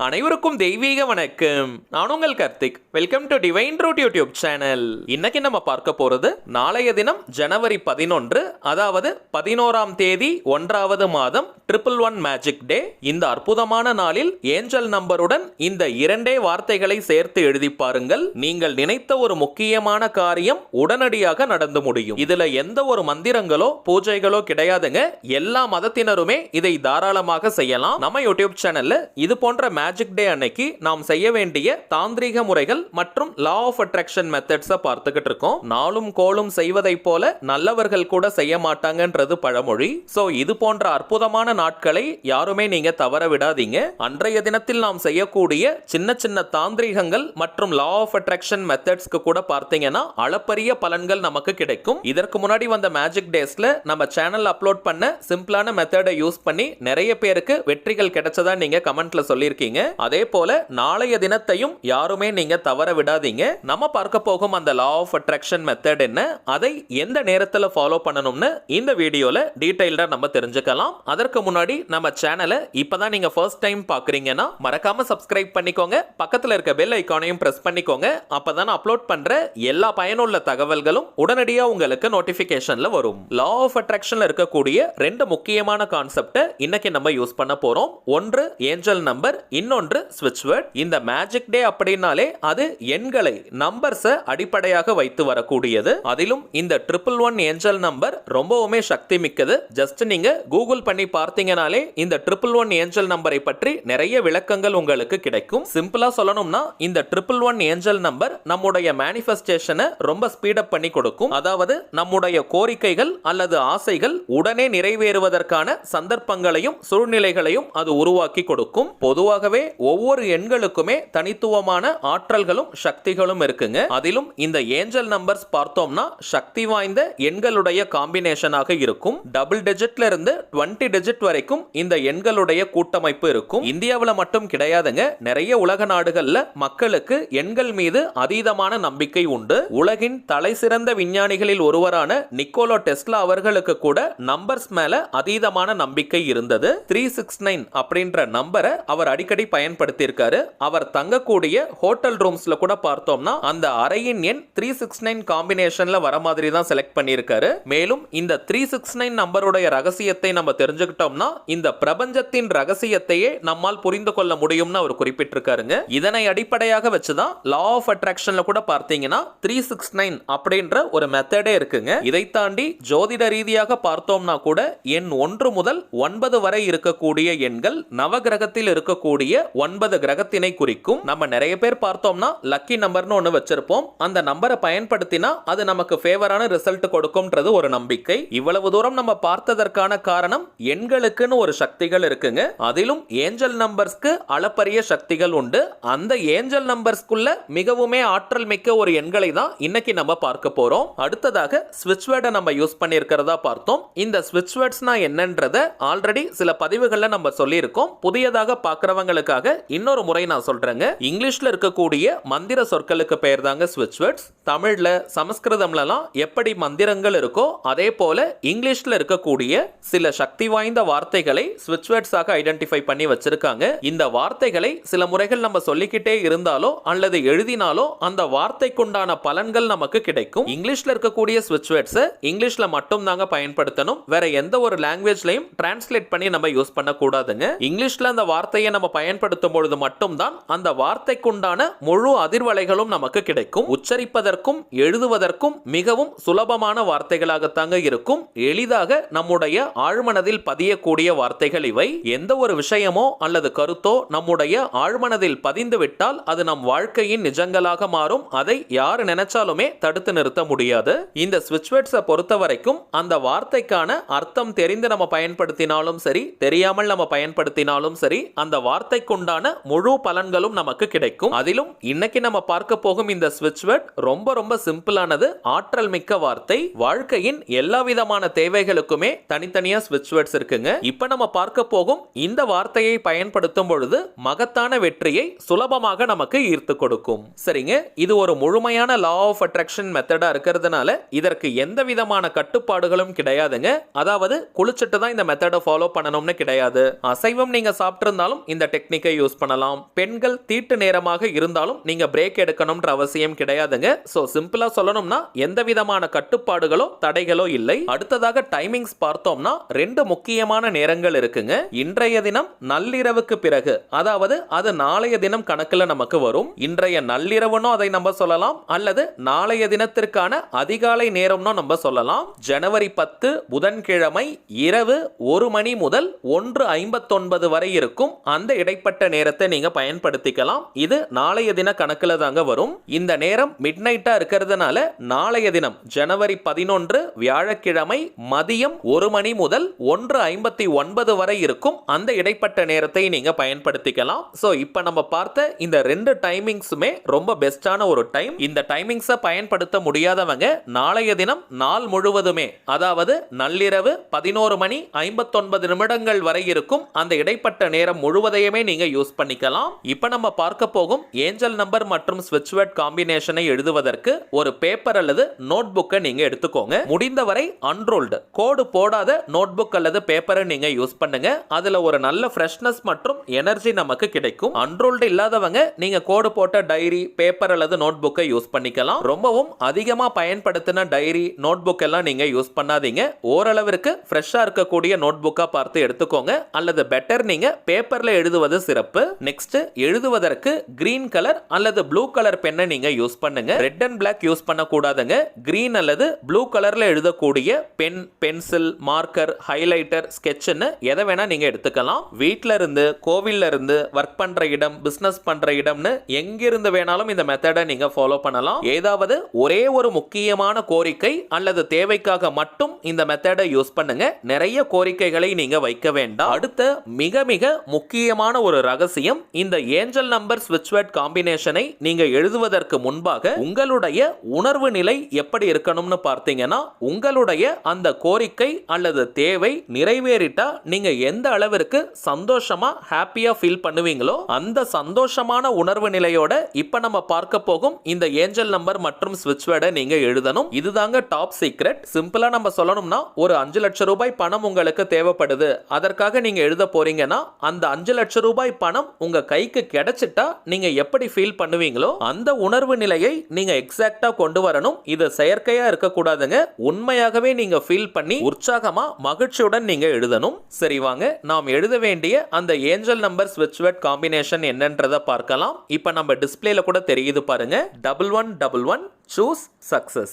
அனைவருக்கும் தெய்வீக வணக்கம். நான் உங்கள் Karthik. Welcome to divine truth YouTube channel. இன்னைக்கு நம்ம பார்க்க போறது நாளைய தினம் ஜனவரி 11, அதாவது 11ஆம் தேதி 1வது மாதம் 111 மேஜிக் டே. இந்த அற்புதமான நாளில் ஏஞ்சல் நம்பருடன் இந்த இரண்டே வார்த்தைகளை சேர்த்து எழுதி பாருங்கள். நீங்கள் நினைத்த ஒரு முக்கியமான காரியம் உடனடியாக நடந்து முடியும். இதுல எந்த ஒரு மந்திரங்களோ பூஜைகளோ கிடையாதுங்க. எல்லா மதத்தினருமே இதை தாராளமாக செய்யலாம். நம்ம யூடியூப் சேனல்ல இது போன்ற மேஜிக் டே அன்னைக்கு நாம் செய்ய வேண்டிய தாந்திரீக முறைகள் மற்றும் லா ஆஃப் அட்ராக்ஷன் மெத்தட்ஸை பார்த்துக்கிட்டு இருக்கோம். நாளும் கோளும் செய்வதை போல நல்லவர்கள் கூட செய்ய மாட்டாங்கன்றது பழமொழி. சோ இது போன்ற அற்புதமான நாட்களை யாருமே நீங்க தவற விடாதீங்க. அன்றைய தினத்தில் நாம் செய்யக்கூடிய சின்ன சின்ன தாந்திரீகங்கள் மற்றும் லா ஆஃப் அட்ராக்ஷன் மெத்தட்ஸ்க்கு கூட பார்த்தீங்கன்னா அளப்பரிய பலன்கள் நமக்கு கிடைக்கும். இதற்கு முன்னாடி வந்த மேஜிக் டேஸ்ல நம்ம சேனல் அப்லோட் பண்ண சிம்பிளான மெத்தடை யூஸ் பண்ணி நிறைய பேருக்கு வெற்றிகள் கிடைச்சதா நீங்க கமெண்ட்ல சொல்லியிருக்கீங்க. அதே போல நாளைய தினத்தையும் யாருமே நீங்க தவற விடாதீங்க. நம்ம பார்க்க போகும் அந்த லா ஆஃப் அட்ராக்ஷன் மெத்தட் என்ன, அதை எந்த நேரத்தில் ஃபாலோ பண்ணணும்னு இந்த வீடியோல டீடைல்டா நம்ம தெரிஞ்சுக்கலாம். அதற்கு முன்னாடி நம்ம சேனலை இப்பதான் நீங்க ஃபர்ஸ்ட் டைம் பாக்குறீங்கன்னா மறக்காம சப்ஸ்கிரைப் பண்ணிக்கோங்க. பக்கத்துல இருக்க பெல் ஐகானையும் பிரஸ் பண்ணிக்கோங்க. அப்பதான் அப்லோட் பண்ற எல்லா பயனுள்ள தகவல்களும் உடனடியா உங்களுக்கு நோட்டிபிகேஷன்ல வரும். லா ஆஃப் அட்ராக்ஷன்ல இருக்கக்கூடிய ரெண்டு முக்கியமான கான்செப்ட் இன்னைக்கு நம்ம யூஸ் பண்ண போறோம். ஒன்று ஏஞ்சல் நம்பர், இன்னொன்று ஸ்விட்ச் வேர்ட். இந்த மேஜிக் டே அப்படினாலே அது எண்களை நம்பர்ஸ் அடிப்படையாக வைத்து வரக்கூடியது. அதிலும் இந்த 111 ஏஞ்சல் நம்பர் ரொம்பவுமே சக்தி மிக்கது. ஜஸ்ட் நீங்க கூகுள் பண்ணி பார்த்தீங்கனாலே இந்த 111 ஏஞ்சல் நம்பரை பற்றி நிறைய விளக்கங்கள் உங்களுக்கு கிடைக்கும். சிம்பிளா சொல்லணும்னா இந்த 111 ஏஞ்சல் நம்பர் நம்முடைய மேனிஃபெஸ்டேஷனை ரொம்ப ஸ்பீடப் பண்ணி கொடுக்கும். அதாவது நம்முடைய கோரிக்கைகள் அல்லது ஆசைகள் உடனே நிறைவேறுவதற்கான சந்தர்ப்பங்களையும் சூழ்நிலைகளையும் அது உருவாக்கி கொடுக்கும். பொதுவாகவே ஒவ்வொரு எண்களுக்குமே தனித்துவமான ஆற்றல்களும் சக்திகளும் இருக்குங்க. அதிலும் இந்த ஏஞ்சல் நம்பர்ஸ் பார்த்தோம்னா சக்தி வாய்ந்த எண்களுடைய காம்பினேஷனாக இருக்கும். டபுள் டிஜிட்ல இருந்து 20 டிஜிட் வரைக்கும் இந்த எண்களுடைய கூட்டமைப்பு இருக்கும். இந்தியாவில் மட்டும் கிடையாதுங்க, நிறைய உலக நாடுகள்ல மக்களுக்கு எண்கள் மீது அதீதமான நம்பிக்கை உண்டு. உலகின் தலை சிறந்த விஞ்ஞானிகளில் ஒருவரான நிக்கோலா டெஸ்லா அவர்களுக்கு கூட நம்பர்ஸ் மேல அதீதமான நம்பிக்கை இருந்தது. 369 அப்படின்ற நம்பரை அவர் அடிக்கடி பயன்படுத்தி இருக்காரு. அவர் தங்கக்கூடிய ஹோட்டல் ரூம்ஸ்ல கூட பார்த்தோம்னா அந்த அறையின் எண் 369 காம்பினேஷன்ல வர மாதிரி தான் செலக்ட் பண்ணியிருக்காரு. மேலும் இந்த 369 நம்பருடைய ரகசியத்தை நம்ம தெரிஞ்சுக்கிட்டோம்னா இந்த பிரபஞ்சத்தின் ரகசியத்தையே நம்மால் புரிந்து கொள்ள முடியும்னு அவர் குறிப்பிட்டிருக்காருங்க. இதனை அடிப்படையாக வச்சுதான் லா ஆஃப் அட்ராக்ஷன்ல கூட பார்த்தீங்கன்னா 369 அப்படின்ற ஒரு மெத்தடே இருக்குங்க. இதை தாண்டி ஜோதிட ரீதியாக பார்த்தோம்னா கூட எண் 1 முதல் 9 வரை இருக்கக்கூடிய எண்கள் நவகிரகத்தில் இருக்கக்கூடிய 9 கிரகத்தினை குறிக்கும். நம்ம நிறைய பேர் பார்த்தோம்னா லக்கி நம்பர்னு ஒன்னு வச்சிருப்போம். அந்த நம்பரை பயன்படுத்தினா அது நமக்கு ஃபேவரான ரிசல்ட் கொடுக்கும்ன்றது ஒரு நம்பிக்கை. இவ்வளவு தூரம் நம்ம பார்த்ததற்கான காரணம் எண்களுக்குன்னு ஒரு சக்திகள் இருக்குங்க. அதிலும் ஏஞ்சல் நம்பர்ஸ்க்கு அளப்பரிய சக்திகள் உண்டு. அந்த ஏஞ்சல் நம்பர்ஸ்க்குள்ள மிகவுமே ஆற்றல் மிக்க ஒரு எண்களை தான் இன்னைக்கு நம்ம பார்க்க போறோம். அடுத்ததாக ஸ்விட்ச் வேர்டை நம்ம யூஸ் பண்ணியிருக்கிறதா பார்த்தோம். இந்த ஸ்விட்ச் வேர்ட்ஸ்னா என்னன்றத ஆல்ரெடி சில பதிவுகள்ல நம்ம சொல்லியிருக்கோம். புதியதாக பார்க்கிறவங்களுக்காக இன்னொரு முறை நான் சொல்றேங்க. இங்கிலீஷ்ல இருக்கக்கூடிய மந்திர சொற்களுக்கு பெயர் தாங்க ஸ்விட்ச் வேர்ட்ஸ். தமிழ்ல சமஸ்கிருதம்லலாம் எப்படி மந்திரங்கள் இருக்கோ அதே போல இங்கிலீஷ்ல இருக்கக்கூடிய சில சக்தி வாய்ந்த வார்த்தைகளை ஸ்விட்ச் வேர்ட்ஸாக ஐடென்டிஃபை பண்ணி வச்சிருக்காங்க. இந்த வார்த்தைகளை சில முறைகள் நம்ம சொல்லிக்கிட்டே இருந்தாலோ அல்லது எழுதினாலோ அந்த வார்த்தைக்குண்டான பலன்கள் நமக்கு கிடைக்கும். இங்கிலீஷ்ல இருக்கக்கூடிய ஸ்விட்ச் வேர்ட்ஸ் இங்கிலீஷ்ல மட்டும் தாங்க பயன்படுத்தணும். வேற எந்த ஒரு லாங்குவேஜ்லயும் டிரான்ஸ்லேட் பண்ணி நம்ம யூஸ் பண்ண கூடாதுங்க. இங்கிலீஷ்ல அந்த வார்த்தையை நம்ம பயன்படுத்தும் பொழுது மட்டும்தான் அந்த வார்த்தைக்குண்டான முழு அதிர்வலைகளும் நமக்கு கிடைக்கும். உச்சரிப்பதற்கும் எழுதுவதற்கும் மிகவும் சுலபமான வார்த்தைகளாகத்தாங்க இருக்கும். எளிதாக நம்முடைய ஆழ்மனதில் பதியக்கூடிய வார்த்தைகள் இவை. எந்த ஒரு விஷயமோ அல்லது கருத்தோ நம்முடைய ஆழ்மனதில் பதிந்து விட்டால் அது நம் வாழ்க்கையின் நிஜங்களாக மாறும். அதை யார் நினைச்சாலுமே தடுத்து நிறுத்த முடியாது. இந்த ஸ்விட்ச் வேர்ட்ஸை பொறுத்த வரைக்கும் அந்த வார்த்தைக்கான அர்த்தம் தெரிந்து நம்ம பயன்படுத்தினாலும் சரி, தெரியாமல் நம்ம பயன்படுத்தினாலும் சரி, அந்த வார்த்தைக்குண்டான முழு பலன்களும் நமக்கு கிடைக்கும். அதிலும் இன்னைக்கு நம்ம பார்க்க போகும் இந்த ஸ்விட்ச் வேர்ட் ரொம்ப ரொம்ப சிம்பிளானது, ஆற்றல் மிக்க வார்த்தை. வாழ்க்கையின் எல்லா விதமான தேவைகளுக்குமே தனித்தனியா ஸ்விட்ச் வேர்ட்ஸ் இருக்குங்க. இப்ப நம்ம பார்க்க போகும் இந்த வார்த்தையை பயன்படுத்தும் பொழுது மகத்தான வெற்றியை சுலபமாக நமக்கு ஈர்த்து கொடுக்கும். சரிங்க, இது ஒரு முழுமையான லா ஆஃப் அட்ராக்ஷன் மெத்தடா இருக்கிறதுனால இதற்கு எந்த விதமான கட்டுப்பாடுகளும் கிடையாதுங்க. அதாவது குளிச்சுட்டு தான் இந்த மெத்தடை ஃபாலோ பண்ணணும்னு கிடையாது. அசைவம் நீங்க சாப்பிட்டு இருந்தாலும் இந்த டெக்னிக்கை யூஸ் பண்ணலாம். பெண்கள் தீட்டு நேரமாக இருந்தாலும் நீங்க பிரேக் எடுக்கணும்ன்ற அவசியம் கிடையாதுங்க. சோ சிம்பிளா சொல்லணும்னா எந்த விதமான கட்டுப்பாடுகளோ தடைகளோ இல்லை. அடுத்ததாக டைமிங்ஸ் பார்த்தோம்னா 2 முக்கியமான நேரங்கள் இருக்குங்க. இன்றைய தினம் நள்ளிரவுக்கு பிறகு, அதாவது அது நாளைய தினம் கணக்குல நமக்கு வரும். இன்றைய நள்ளிரவுனோ அதை நம்ம சொல்லலாம், அல்லது நாளைய தினத்திற்கான அதிகாலை நேரம்னோ நம்ம சொல்லலாம். ஜனவரி 10 புதன்கிழமை இரவு 1 மணி முதல் 1:59 வரை இருக்கும் அந்த இடைப்பட்ட நேரத்தை நீங்க பயன்படுத்திக்கலாம். இது நாளைய தின கணக்குல தாங்க வரும். இந்த நேரம் மிட் நைட்டா இருக்கிறதுனால நாளைய தினம் ஜனவரி 11 வியாழக்கிழமை மதியம் 1 மணி முதல் 1:59 வரை இருக்கும் அந்த இடைப்பட்ட நேரத்தை நீங்க பயன்படுத்திக்கலாம். சோ இப்போ நம்ம பார்த்த இந்த 2 டைமிங்ஸுமே ரொம்ப பெஸ்டான ஒரு டைம். இந்த டைமிங்ஸை பயன்படுத்த முடியாதவங்க நாளைய தினம் நாள் முழுவதுமே, அதாவது நள்ளிரவு 11:59 வரை இருக்கும் அந்த இடைப்பட்ட நேரம் முழுவதையுமே நீங்க யூஸ் பண்ணிக்கலாம். இப்போ நம்ம பார்க்க போகும் ஏஞ்சல் நம்பர் மற்றும் ஸ்விட்ச் வேர்ட் காம்பினேஷனை எழுதுவதற்கு ஒரு பேப்பர் அல்லது நோட் புக்கை நீங்க எடுத்துக்கோங்க. முடிந்தவரை அன்ரோல்டு கோடு போடாத நோட் புக் அல்லது பேப்பரை நீங்க யூஸ் பண்ணுங்க. அதுல ஒரு நல்ல ஃப்ரெஷ்னஸ் மற்றும் எனர்ஜி நமக்கு கிடைக்கும். அன்ரோல்டு இல்லாதவங்க நீங்க கோடு போட்ட டைரி, பேப்பர் அல்லது நோட் புக்கை யூஸ் பண்ணிக்கலாம். ரொம்பவும் அதிகமா பயன்படுத்தின டைரி, நோட் புக் எல்லாம் நீங்க யூஸ் பண்ணாதீங்க. ஓரளவிற்கு ஃப்ரெஷ்ஷா இருக்கக்கூடிய நோட் புக்கா பார்த்து எடுத்துக்கோங்க, அல்லது பெட்டர் நீங்க பேப்பர்ல எழுதுவது சிறப்பு. நெக்ஸ்ட் எழுதுவதற்கு கிரீன் கலர் அல்லது ப்ளூ கலர் பென்னை நீங்க யூஸ் பண்ணுங்க. ரெட் அண்ட் பிளாக் யூஸ் பண்ணக்கூடாதுங்க. கிரீன் அல்லது ப்ளூ கலர்ல எழுதக்கூடிய பென், பென்சில், மார்க்கர், ஹைலைட்டர், ஸ்கெட்ச்னு எதை வேணா நீங்க எடுத்துக்கலாம். வீட்ல இருந்து, கோவில்ல இருந்து, ஒர்க் பண்ற இடம், பிசினஸ் பண்ற இடம்னு எங்கிருந்து வேணாலும் இந்த மெத்தடை நீங்க ஃபாலோ பண்ணலாம். ஏதாவது ஒரே ஒரு முக்கியமான கோரிக்கை அல்லது தேவைக்காக மட்டும் இந்த மெத்தடை யூஸ் பண்ணுங்க. நிறைய கோரிக்கைகளை நீங்க வைக்க வேண்டாம். அடுத்த மிக மிக முக்கியமான ஒரு ரகசியம், இந்த ஏஞ்சல் நம்பர் ஸ்விட்ச் வேர்ட் காம்பினேஷனை நீங்க எழுதுவதற்கு முன்பாக உங்களுடைய உணர்வு நிலை எப்படி இருக்கணும்னு பார்த்தீங்கன்னா, உங்களுடைய அந்த கோரிக்கை அல்லது தேவை நிறைவேறிட்டா நீங்க எந்த அளவிற்கு சந்தோஷமா ஹாப்பியா ஃபீல் பண்ணுவீங்களோ அந்த சந்தோஷமான உணர்வு நிலையோட இப்ப நம்ம பார்க்க போகும் இந்த ஏஞ்சல் நம்பர் மற்றும் ஸ்விட்ச் வேர்டை நீங்க எழுதணும். இதுதாங்க டாப் சீக்ரெட். சிம்பிளா நம்ம சொல்லணும்னா, ஒரு 5 லட்சம் ரூபாய் பணம் உங்களுக்கு தேவைப்படுது, அதற்காக நீங்க எழுத போறீங்கன்னா அந்த 5 லட்சம் ரூபாய் பணம் உங்க கைக்கு கிடைச்சிட்டா நீங்க எப்படி ஃபீல் பண்ணுவீங்களோ அந்த உணர்வு நிலையை நீங்க எக்ஸாக்ட்டா கொண்டு வரணும். இது செயற்கையா இருக்க கூடாதுங்க. உண்மையாகவே நீங்க ஃபீல் பண்ணி உற்சாகமா மகிழ்ச்சியுடன் நீங்க எழுதணும். சரி வாங்க, நாம் எழுத வேண்டிய அந்த ஏஞ்சல் நம்பர் ஸ்விட்ச் வேர்ட் காம்பினேஷன் என்னன்றதை பார்க்கலாம். இப்போ நம்ம டிஸ்பிளேல கூட தெரியுது பாருங்க. 1111 choose success,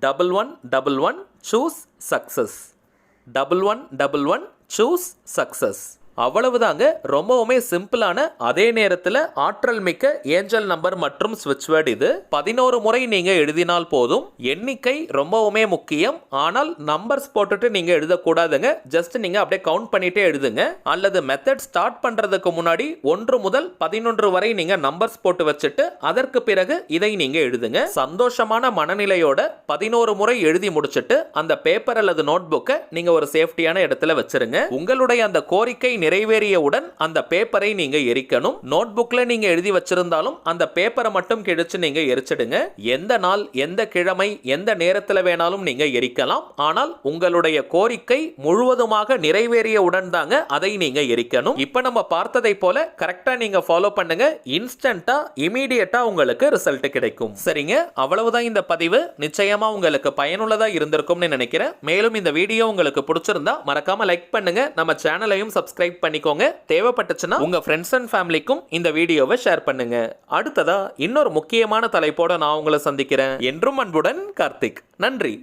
1111 choose success, 1111 choose success. அவ்வளவுதாங்க. ரொம்பவுமே சிம்பிளான, அதே நேரத்தில் ஆற்றல் மிக்க ஏஞ்சல் நம்பர் மற்றும் ஸ்விட்ச் வேர்ட் இது. 11 முறை நீங்க எழுதினால் போதும். எண்ணிக்கை ரொம்பவுமே முக்கியம். ஆனால் நம்பர்ஸ் போட்டுட்டு நீங்க எழுதக்கூடாதுங்க. ஜஸ்ட் நீங்க அப்படியே கவுண்ட் பண்ணிட்டே எழுதுங்க. அல்லது மெத்தட் ஸ்டார்ட் பண்றதுக்கு முன்னாடி 1 முதல் 11 வரை நீங்க நம்பர்ஸ் போட்டு வச்சுட்டு அதற்கு பிறகு இதை நீங்க எழுதுங்க. சந்தோஷமான மனநிலையோட 11 முறை எழுதி முடிச்சிட்டு அந்த பேப்பர் அல்லது நோட் புக்கை நீங்க ஒரு சேஃப்டியான இடத்துல வச்சிருங்க. உங்களுடைய அந்த கோரிக்கை நிறைவேறியவுடன் அந்த பேப்பரை நீங்க எரிக்கணும். நோட் புக்ல நீங்க எழுதி வச்சிருந்தாலும் அந்த பேப்பரை மட்டும் கிழிச்சு நீங்க எரிச்சிடுங்க. எந்த நாள், எந்த கிழமை, எந்த நேரத்தில் வேணாலும் நீங்க எரிக்கலாம். ஆனால் உங்களுடைய கோரிக்கை முழுவதுமாக நிறைவேறியவுடன் தாங்க அதை நீங்க எரிக்கணும். இப்ப நம்ம பார்த்ததை போல கரெக்டா நீங்க ஃபாலோ பண்ணுங்க. இன்ஸ்டன்டா, இமீடியட்டா உங்களுக்கு ரிசல்ட் கிடைக்கும். சரிங்க, அவ்வளவுதான் இந்த பதிவு. நிச்சயமா உங்களுக்கு பயனுள்ளதா இருந்திருக்கும்னு நினைக்கிறேன். மேலும் இந்த வீடியோ உங்களுக்கு பிடிச்சிருந்தா மறக்காம லைக் பண்ணுங்க. நம்ம சேனலையும் சப்ஸ்கிரைப் பண்ணிக்கோங்க. தேவைப்பட்டுச்சுன்னா உங்க ஃப்ரெண்ட்ஸ் அண்ட் ஃபேமிலிக்கும் இந்த வீடியோவை ஷேர் பண்ணுங்க. அடுத்ததா இன்னொரு முக்கியமான தலைப்போட நான் உங்களை சந்திக்கிறேன். என்றும் அன்புடன் கார்த்திக். நன்றி.